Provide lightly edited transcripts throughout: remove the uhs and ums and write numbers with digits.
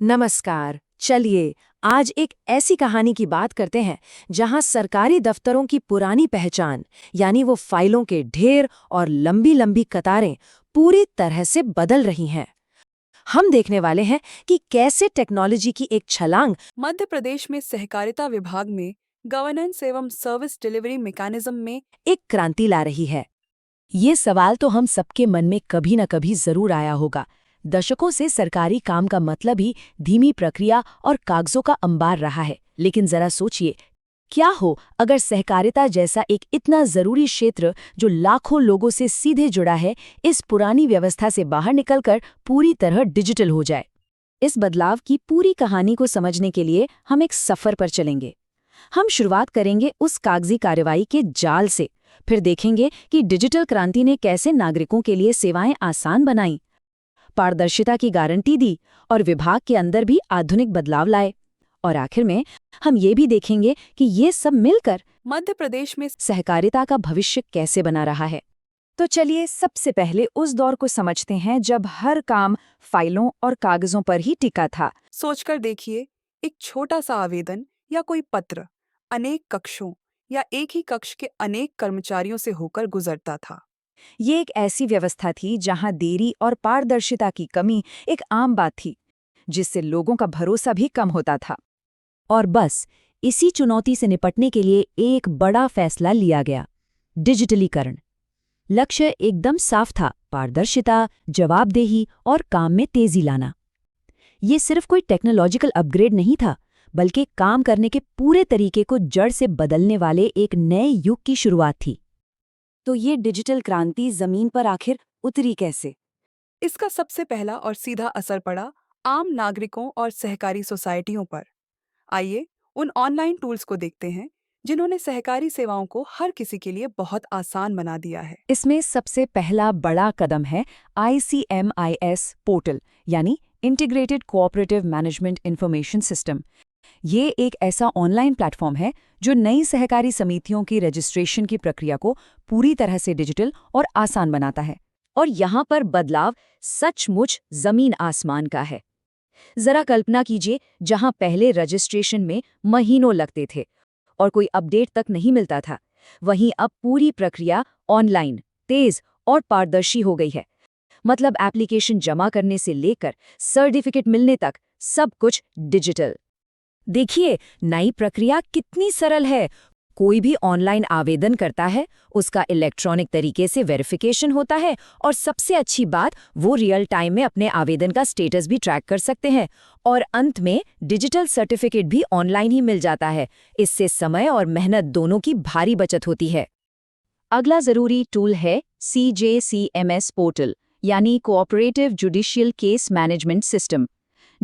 नमस्कार। चलिए आज एक ऐसी कहानी की बात करते हैं जहां सरकारी दफ्तरों की पुरानी पहचान यानी वो फाइलों के ढेर और लंबी लंबी कतारें पूरी तरह से बदल रही हैं। हम देखने वाले हैं कि कैसे टेक्नोलॉजी की एक छलांग मध्य प्रदेश में सहकारिता विभाग में गवर्नेंस एवं सर्विस डिलीवरी मैकेनिज्म में एक क्रांति ला रही है। ये सवाल तो हम सबके मन में कभी न कभी जरूर आया होगा। दशकों से सरकारी काम का मतलब ही धीमी प्रक्रिया और कागजों का अंबार रहा है। लेकिन जरा सोचिए, क्या हो अगर सहकारिता जैसा एक इतना जरूरी क्षेत्र जो लाखों लोगों से सीधे जुड़ा है, इस पुरानी व्यवस्था से बाहर निकलकर पूरी तरह डिजिटल हो जाए। इस बदलाव की पूरी कहानी को समझने के लिए हम एक सफर पर चलेंगे। हम शुरुआत करेंगे उस कागजी कार्रवाई के जाल से, फिर देखेंगे कि डिजिटल क्रांति ने कैसे नागरिकों के लिए सेवाएं आसान बनाई, पारदर्शिता की गारंटी दी और विभाग के अंदर भी आधुनिक बदलाव लाए। और आखिर में हम ये भी देखेंगे कि ये सब मिलकर मध्य प्रदेश में सहकारिता का भविष्य कैसे बना रहा है। तो चलिए सबसे पहले उस दौर को समझते हैं जब हर काम फाइलों और कागजों पर ही टिका था। सोचकर देखिए, एक छोटा सा आवेदन या कोई पत्र अनेक कक्षों या एक ही कक्ष के अनेक कर्मचारियों से होकर गुजरता था। ये एक ऐसी व्यवस्था थी जहां देरी और पारदर्शिता की कमी एक आम बात थी, जिससे लोगों का भरोसा भी कम होता था। और बस इसी चुनौती से निपटने के लिए एक बड़ा फैसला लिया गया, डिजिटलीकरण। लक्ष्य एकदम साफ था, पारदर्शिता, जवाबदेही और काम में तेजी लाना। ये सिर्फ कोई टेक्नोलॉजिकल अपग्रेड नहीं था, बल्कि काम करने के पूरे तरीके को जड़ से बदलने वाले एक नए युग की शुरुआत थी। तो ये डिजिटल क्रांति जमीन पर आखिर उतरी कैसे? इसका सबसे पहला और सीधा असर पड़ा आम नागरिकों और सहकारी सोसाइटियों पर। आइए उन ऑनलाइन टूल्स को देखते हैं जिन्होंने सहकारी सेवाओं को हर किसी के लिए बहुत आसान बना दिया है। इसमें सबसे पहला बड़ा कदम है ICMIS पोर्टल, यानी integrated cooperative management information system. ये एक ऐसा ऑनलाइन प्लेटफॉर्म है जो नई सहकारी समितियों की रजिस्ट्रेशन की प्रक्रिया को पूरी तरह से डिजिटल और आसान बनाता है। और यहाँ पर बदलाव सचमुच जमीन आसमान का है। जरा कल्पना कीजिए, जहाँ पहले रजिस्ट्रेशन में महीनों लगते थे और कोई अपडेट तक नहीं मिलता था, वहीं अब पूरी प्रक्रिया ऑनलाइन, तेज और पारदर्शी हो गई है। मतलब एप्लीकेशन जमा करने से लेकर सर्टिफिकेट मिलने तक सब कुछ डिजिटल। देखिए, नई प्रक्रिया कितनी सरल है। कोई भी ऑनलाइन आवेदन करता है, उसका इलेक्ट्रॉनिक तरीके से वेरिफिकेशन होता है और सबसे अच्छी बात, वो रियल टाइम में अपने आवेदन का स्टेटस भी ट्रैक कर सकते हैं। और अंत में डिजिटल सर्टिफिकेट भी ऑनलाइन ही मिल जाता है। इससे समय और मेहनत दोनों की भारी बचत होती है। अगला जरूरी टूल है CJCMS पोर्टल, यानी cooperative judicial case management system.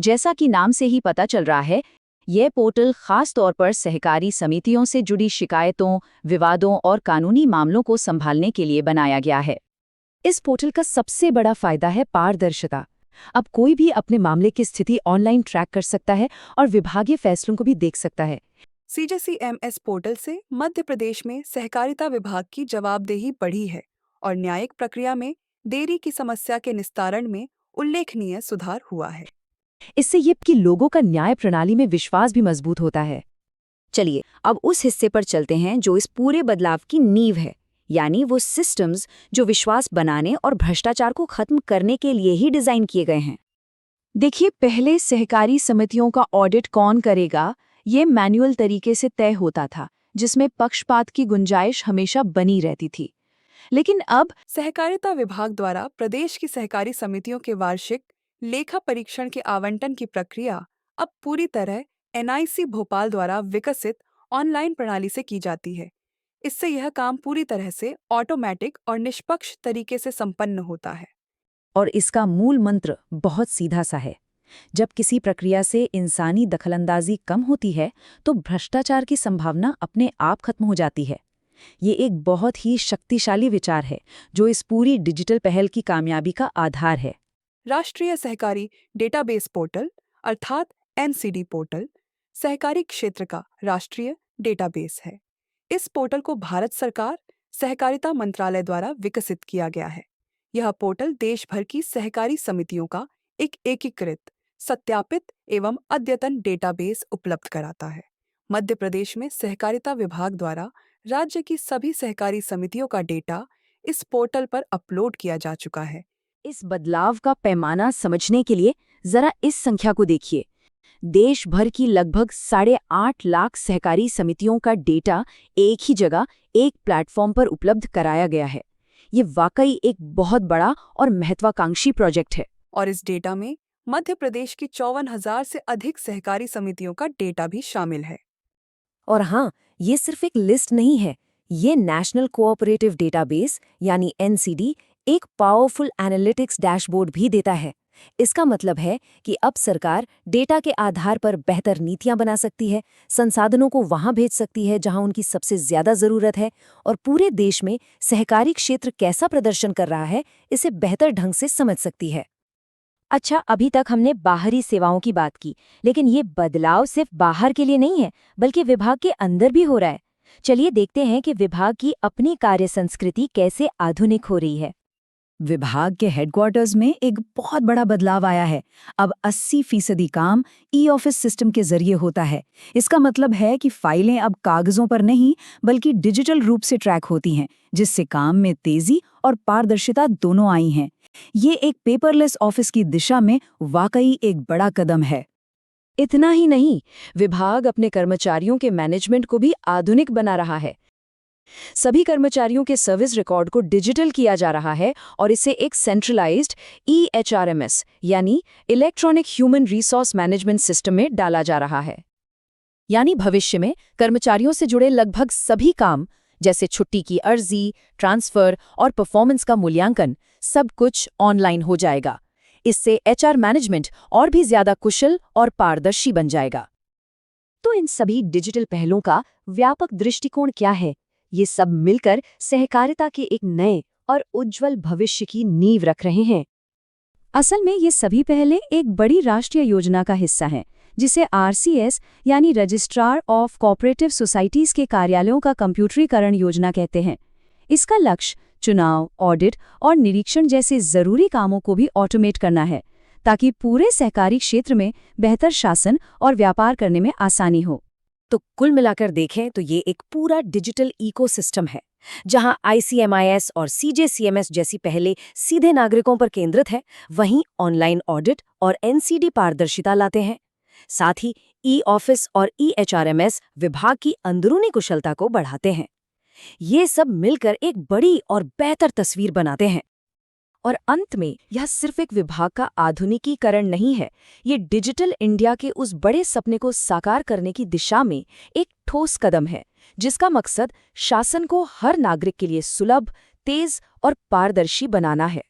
जैसा कि नाम से ही पता चल रहा है, यह पोर्टल खास तौर पर सहकारी समितियों से जुड़ी शिकायतों, विवादों और कानूनी मामलों को संभालने के लिए बनाया गया है। इस पोर्टल का सबसे बड़ा फायदा है पारदर्शिता। अब कोई भी अपने मामले की स्थिति ऑनलाइन ट्रैक कर सकता है और विभागीय फैसलों को भी देख सकता है। CJCMS पोर्टल से मध्य प्रदेश में सहकारिता विभाग की जवाबदेही बढ़ी है और न्यायिक प्रक्रिया में देरी की समस्या के निस्तारण में उल्लेखनीय सुधार हुआ है। इससे ये कि लोगों का न्याय प्रणाली में विश्वास भी मजबूत होता है। चलिए अब उस हिस्से पर चलते हैं जो इस पूरे बदलाव की नींव है, यानी वो सिस्टम्स जो विश्वास बनाने और भ्रष्टाचार को खत्म करने के लिए ही डिजाइन किए गए हैं। देखिए, पहले सहकारी समितियों का ऑडिट कौन करेगा, ये मैन्युअल तरीके से तय होता था, जिसमें पक्षपात की गुंजाइश हमेशा बनी रहती थी। लेकिन अब सहकारिता विभाग द्वारा प्रदेश की सहकारी समितियों के वार्षिक लेखा परीक्षण के आवंटन की प्रक्रिया अब पूरी तरह NIC भोपाल द्वारा विकसित ऑनलाइन प्रणाली से की जाती है। इससे यह काम पूरी तरह से ऑटोमेटिक और निष्पक्ष तरीके से संपन्न होता है। और इसका मूल मंत्र बहुत सीधा सा है। जब किसी प्रक्रिया से इंसानी दखलंदाजी कम होती है, तो भ्रष्टाचार की संभावना अपने आप खत्म हो जाती है। ये एक बहुत ही शक्तिशाली विचार है जो इस पूरी डिजिटल पहल की कामयाबी का आधार है। राष्ट्रीय सहकारी डेटाबेस पोर्टल अर्थात NCD पोर्टल सहकारी क्षेत्र का राष्ट्रीय डेटाबेस है। इस पोर्टल को भारत सरकार सहकारिता मंत्रालय द्वारा विकसित किया गया है। यह पोर्टल देश भर की सहकारी समितियों का एक एकीकृत सत्यापित एवं अद्यतन डेटाबेस उपलब्ध कराता है। मध्य प्रदेश में सहकारिता विभाग द्वारा राज्य की सभी सहकारी समितियों का डेटा इस पोर्टल पर अपलोड किया जा चुका है। इस बदलाव का पैमाना समझने के लिए जरा इस संख्या को देखिए। देश भर की लगभग 8.5 लाख सहकारी समितियों का डेटा एक ही जगह एक प्लेटफॉर्म पर उपलब्ध कराया गया है। ये वाकई एक बहुत बड़ा और महत्वाकांक्षी प्रोजेक्ट है। और इस डेटा में मध्य प्रदेश की 54,000 से अधिक सहकारी समितियों का डेटा भी शामिल है। और हाँ, ये सिर्फ एक लिस्ट नहीं है। ये नेशनल कोऑपरेटिव डेटाबेस यानी एनसीडी एक पावरफुल एनालिटिक्स डैशबोर्ड भी देता है। इसका मतलब है कि अब सरकार डेटा के आधार पर बेहतर नीतियां बना सकती है, संसाधनों को वहां भेज सकती है जहां उनकी सबसे ज्यादा जरूरत है, और पूरे देश में सहकारी क्षेत्र कैसा प्रदर्शन कर रहा है इसे बेहतर ढंग से समझ सकती है। अच्छा, अभी तक हमने बाहरी सेवाओं की बात की, लेकिन ये बदलाव सिर्फ बाहर के लिए नहीं है, बल्कि विभाग के अंदर भी हो रहा है। चलिए देखते हैं कि विभाग की अपनी कार्य संस्कृति कैसे आधुनिक हो रही है। विभाग के हेडक्वार्टर्स में एक बहुत बड़ा बदलाव आया है। अब 80% काम ई-ऑफिस सिस्टम के जरिए होता है। इसका मतलब है कि फाइलें अब कागजों पर नहीं बल्कि डिजिटल रूप से ट्रैक होती हैं, जिससे काम में तेजी और पारदर्शिता दोनों आई हैं। ये एक पेपरलेस ऑफिस की दिशा में वाकई एक बड़ा कदम है। इतना ही नहीं, विभाग अपने कर्मचारियों के मैनेजमेंट को भी आधुनिक बना रहा है। सभी कर्मचारियों के सर्विस रिकॉर्ड को डिजिटल किया जा रहा है और इसे एक सेंट्रलाइज्ड EHRMS यानी electronic human resource management system में डाला जा रहा है। यानी भविष्य में कर्मचारियों से जुड़े लगभग सभी काम, जैसे छुट्टी की अर्जी, ट्रांसफर और परफॉर्मेंस का मूल्यांकन, सब कुछ ऑनलाइन हो जाएगा। इससे HR मैनेजमेंट और भी ज्यादा कुशल और पारदर्शी बन जाएगा। तो इन सभी डिजिटल पहलों का व्यापक दृष्टिकोण क्या है? ये सब मिलकर सहकारिता के एक नए और उज्जवल भविष्य की नींव रख रहे हैं। असल में ये सभी पहले एक बड़ी राष्ट्रीय योजना का हिस्सा हैं, जिसे RCS यानी रजिस्ट्रार ऑफ कोऑपरेटिव सोसाइटीज के कार्यालयों का कंप्यूटरीकरण योजना कहते हैं। इसका लक्ष्य चुनाव, ऑडिट और निरीक्षण जैसे जरूरी कामों को भी ऑटोमेट करना है, ताकि पूरे सहकारी क्षेत्र में बेहतर शासन और व्यापार करने में आसानी हो। तो कुल मिलाकर देखें तो ये एक पूरा डिजिटल इकोसिस्टम है, जहां ICMIS और CJCMS जैसी पहले सीधे नागरिकों पर केंद्रित है, वहीं ऑनलाइन ऑडिट और NCD पारदर्शिता लाते हैं। साथ ही ई-ऑफिस और EHRMS विभाग की अंदरूनी कुशलता को बढ़ाते हैं। ये सब मिलकर एक बड़ी और बेहतर तस्वीर बनाते हैं। और अंत में यह सिर्फ एक विभाग का आधुनिकीकरण नहीं है, ये डिजिटल इंडिया के उस बड़े सपने को साकार करने की दिशा में एक ठोस कदम है, जिसका मकसद शासन को हर नागरिक के लिए सुलभ, तेज और पारदर्शी बनाना है।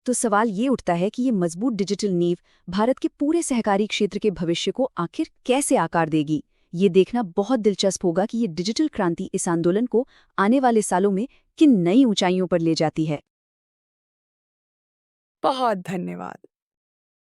तो सवाल ये उठता है कि ये मजबूत डिजिटल नींव भारत के पूरे सहकारी क्षेत्र के भविष्य को आखिर कैसे आकार देगी। ये देखना बहुत दिलचस्प होगा कि ये डिजिटल क्रांति इस आंदोलन को आने वाले सालों में किन नई ऊंचाइयों पर ले जाती है। बहुत धन्यवाद।